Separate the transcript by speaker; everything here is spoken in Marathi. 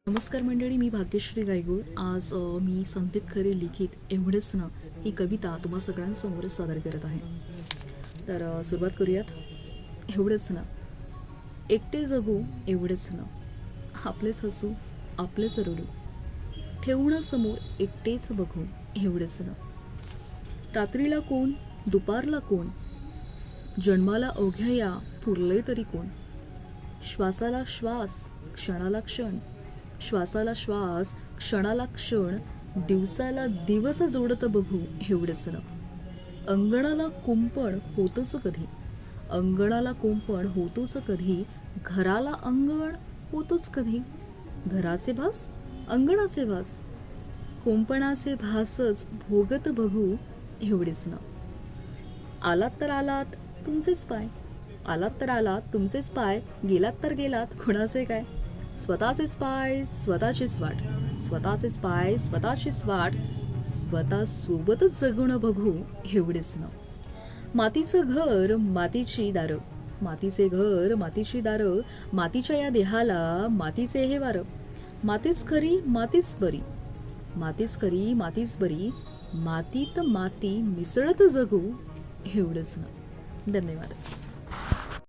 Speaker 1: नमस्कार मंडळी, मी भाग्यश्री गायगुळ. आज मी संदीप खरे लिखित एवढेच ना ही कविता तुम्हा सगळ्यांसमोर सादर करत आहे. तर सुरुवात करूयात. एवढेच ना, एकटे जगू एवढेच ना, आपलेच हसू आपलेच रडू, ठेवून समोर एकटेच बघू एवढेच ना. रात्रीला कोण, दुपारला कोण, जन्माला अवघ्या या पुरले तरी कोण. श्वासाला श्वास, क्षणाला क्षण, श्वासाला श्वास, क्षणाला क्षण, दिवसाला दिवस जोडत बघू एवढेच ना. अंगणाला कुंपण होतच कधी, अंगणाला कुंपण होतोच कधी, घराला अंगण होतच कधी. घराचे भास, अंगणाचे भास, कुंपणाचे भासच भोगत बघू एवढेच ना. आलात तर आलात तुमचेच पाय, आलात तर आलात तुमचेच पाय, गेलात तर गेलात कुणाचे काय. स्वतःचेच पाय स्वतःचीच वाट, स्वतःचेच पाय स्वतःचीच वाट, स्वतः सोबतच जगून बघू एवढेच ना. मातीचं घर मातीची दारं, मातीचे घर मातीची दारं, मातीच्या या देहाला मातीचे हे वारं. मातीच खरी मातीच बरी, मातीच खरी मातीच बरी, मातीत माती मिसळत जगू एवढंच ना. धन्यवाद.